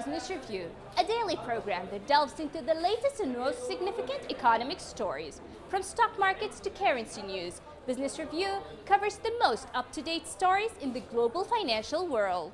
Business Review, a daily program that delves into the latest and most significant economic stories. From stock markets to currency news, Business Review covers the most up-to-date stories in the global financial world.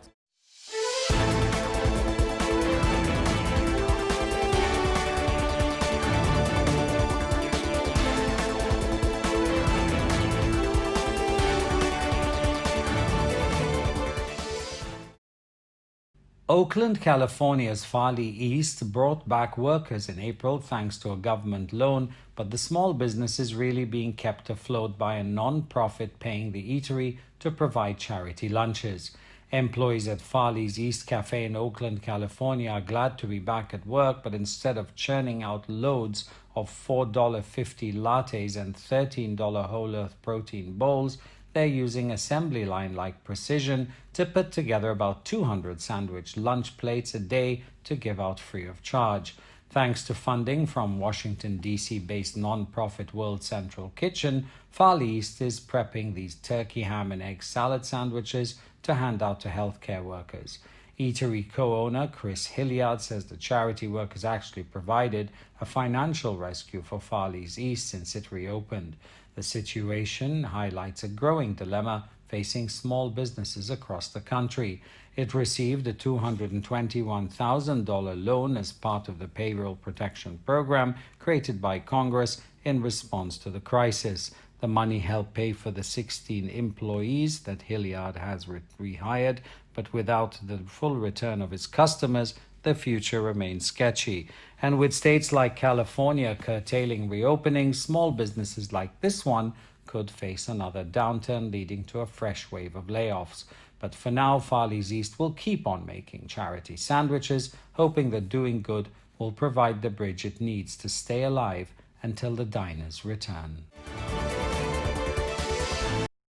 Oakland, California's Farley East brought back workers in April thanks to a government loan, but the small business is really being kept afloat by a non-profit paying the eatery to provide charity lunches. Employees at Farley's East Cafe in Oakland, California are glad to be back at work, but instead of churning out loads of $4.50 lattes and $13 whole earth protein bowls, they're using assembly line-like precision to put together about 200 sandwich lunch plates a day to give out free of charge. Thanks to funding from Washington, D.C.-based non-profit World Central Kitchen, Farley East is prepping these turkey, ham, and egg salad sandwiches to hand out to healthcare workers. Eatery co-owner Chris Hilliard says the charity work has actually provided a financial rescue for Farley's East since it reopened. The situation highlights a growing dilemma facing small businesses across the country. It received a $221,000 loan as part of the Payroll Protection Program created by Congress in response to the crisis. The money helped pay for the 16 employees that Hilliard has rehired, but without the full return of its customers, the future remains sketchy. And with states like California curtailing reopening, small businesses like this one could face another downturn, leading to a fresh wave of layoffs. But for now, Farley's East will keep on making charity sandwiches, hoping that doing good will provide the bridge it needs to stay alive until the diners return.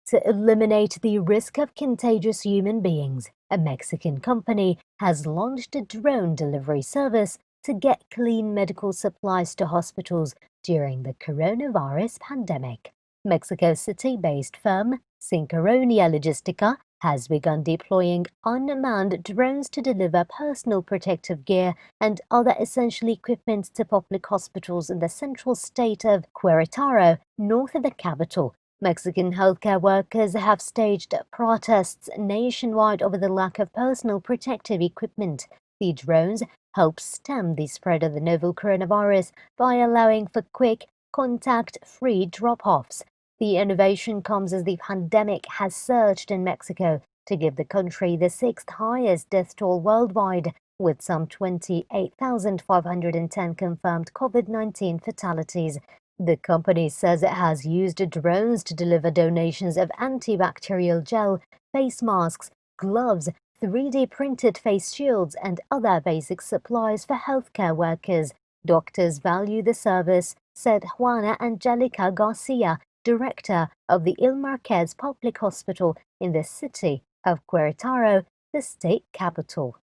To eliminate the risk of contagious human beings, a Mexican company has launched a drone delivery service to get clean medical supplies to hospitals during the coronavirus pandemic. Mexico City-based firm Syncronia Logistica has begun deploying unmanned drones to deliver personal protective gear and other essential equipment to public hospitals in the central state of Querétaro, north of the capital. Mexican healthcare workers have staged protests nationwide over the lack of personal protective equipment. The drones help stem the spread of the novel coronavirus by allowing for quick, contact-free drop-offs. The innovation comes as the pandemic has surged in Mexico to give the country the sixth highest death toll worldwide, with some 28,510 confirmed COVID-19 fatalities. The company says it has used drones to deliver donations of antibacterial gel, face masks, gloves, 3D printed face shields, and other basic supplies for healthcare workers. Doctors value the service, said Juana Angelica Garcia, director of the Il Marquez Public Hospital in the city of Querétaro, the state capital.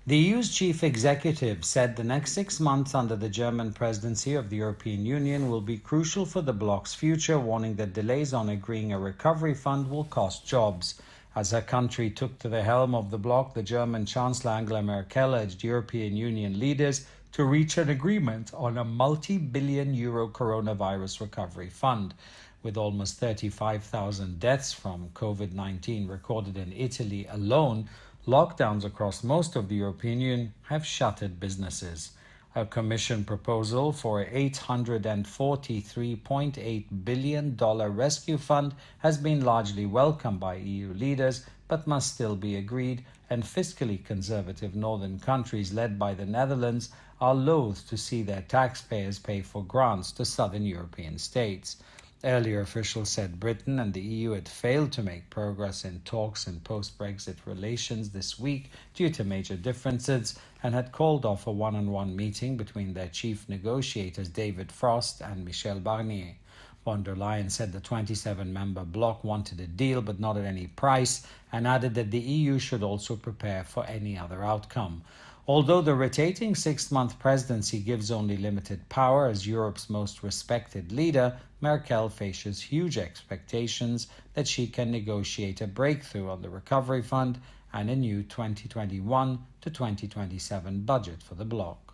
The EU's chief executive said the next 6 months under the German presidency of the European Union will be crucial for the bloc's future, warning that delays on agreeing a recovery fund will cost jobs. As her country took to the helm of the bloc, the German Chancellor Angela Merkel urged European Union leaders to reach an agreement on a multi-billion euro coronavirus recovery fund. With almost 35,000 deaths from COVID-19 recorded in Italy alone, lockdowns across most of the European Union have shuttered businesses. A Commission proposal for a $843.8 billion rescue fund has been largely welcomed by EU leaders, but must still be agreed, and fiscally conservative northern countries led by the Netherlands are loath to see their taxpayers pay for grants to southern European states. Earlier officials said Britain and the EU had failed to make progress in talks in post-Brexit relations this week due to major differences, and had called off a one-on-one meeting between their chief negotiators David Frost and Michel Barnier. Von der Leyen said the 27-member bloc wanted a deal but not at any price, and added that the EU should also prepare for any other outcome. Although the rotating 6-month presidency gives only limited power as Europe's most respected leader, Merkel faces huge expectations that she can negotiate a breakthrough on the recovery fund and a new 2021 to 2027 budget for the bloc.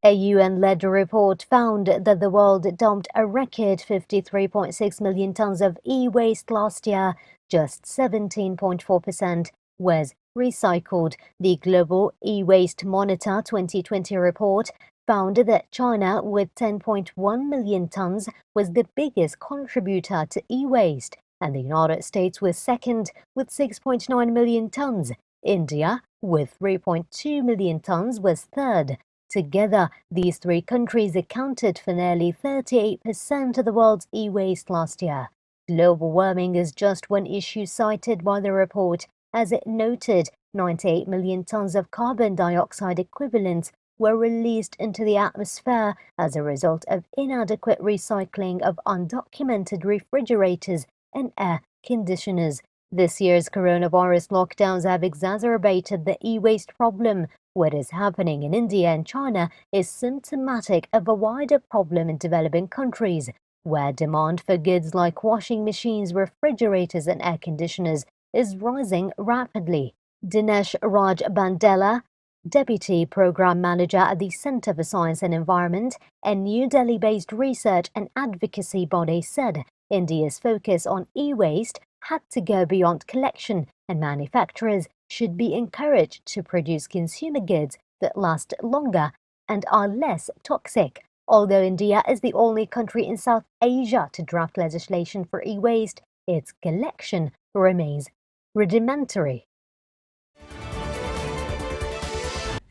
A UN-led report found that the world dumped a record 53.6 million tons of e-waste last year. Just 17.4% was recycled. The Global E-Waste Monitor 2020 report found that China, with 10.1 million tons, was the biggest contributor to e-waste, and the United States was second with 6.9 million tons. India, with 3.2 million tons, was third. Together, these three countries accounted for nearly 38% of the world's e-waste last year. Global warming is just one issue cited by the report, as it noted 98 million tons of carbon dioxide equivalent were released into the atmosphere as a result of inadequate recycling of undocumented refrigerators and air conditioners. This year's coronavirus lockdowns have exacerbated the e-waste problem. What is happening in India and China is symptomatic of a wider problem in developing countries, where demand for goods like washing machines, refrigerators, and air conditioners is rising rapidly. Dinesh Raj Bandela, Deputy Program Manager at the Center for Science and Environment, a New Delhi-based research and advocacy body, said India's focus on e-waste had to go beyond collection, and manufacturers should be encouraged to produce consumer goods that last longer and are less toxic. Although India is the only country in South Asia to draft legislation for e-waste, its collection remains rudimentary.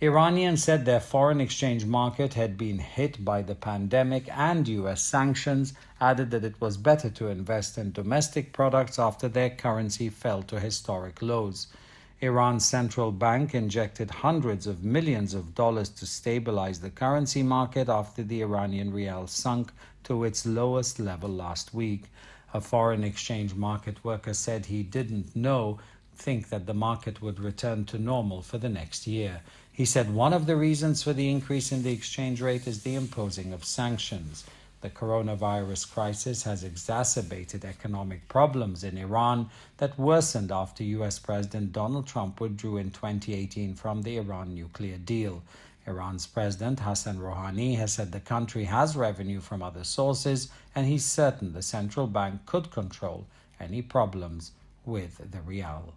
Iranians said their foreign exchange market had been hit by the pandemic and US sanctions, added that it was better to invest in domestic products after their currency fell to historic lows. Iran's central bank injected hundreds of millions of dollars to stabilize the currency market after the Iranian rial sunk to its lowest level last week. A foreign exchange market worker said he didn't think that the market would return to normal for the next year. He said one of the reasons for the increase in the exchange rate is the imposing of sanctions. The coronavirus crisis has exacerbated economic problems in Iran that worsened after US President Donald Trump withdrew in 2018 from the Iran nuclear deal. Iran's President Hassan Rouhani has said the country has revenue from other sources, and he's certain the central bank could control any problems with the rial.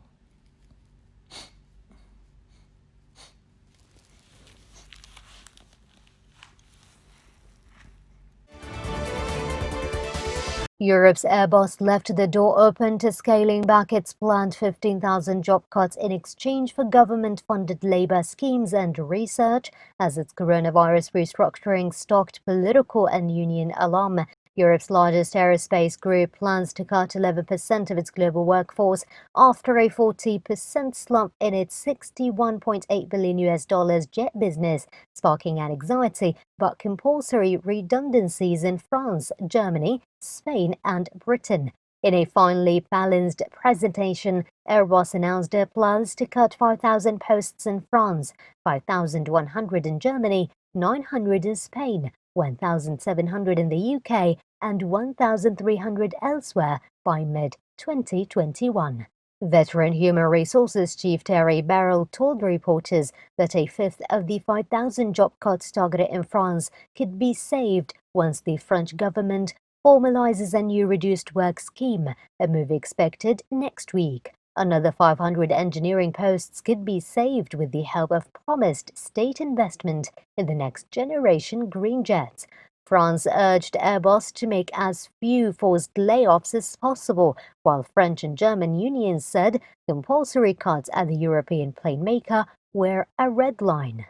Europe's Airbus left the door open to scaling back its planned 15,000 job cuts in exchange for government-funded labor schemes and research, as its coronavirus restructuring stoked political and union alarm. Europe's largest aerospace group plans to cut 11% of its global workforce after a 40% slump in its $61.8 billion jet business, sparking anxiety about compulsory redundancies in France, Germany, Spain, and Britain. In a finely balanced presentation, Airbus announced their plans to cut 5,000 posts in France, 5,100 in Germany, 900 in Spain, 1,700 in the UK, and 1,300 elsewhere by mid-2021. Veteran Human Resources Chief Terry Barrell told reporters that a fifth of the 5,000 job cuts targeted in France could be saved once the French government formalizes a new reduced work scheme, a move expected next week. Another 500 engineering posts could be saved with the help of promised state investment in the next generation green jets. France urged Airbus to make as few forced layoffs as possible, while French and German unions said compulsory cuts at the European plane maker were a red line.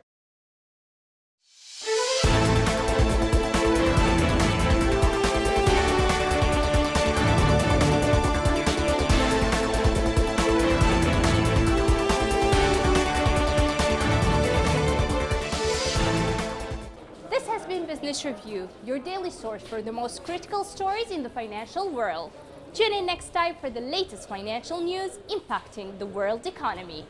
Business Review, your daily source for the most critical stories in the financial world. Tune in next time for the latest financial news impacting the world economy.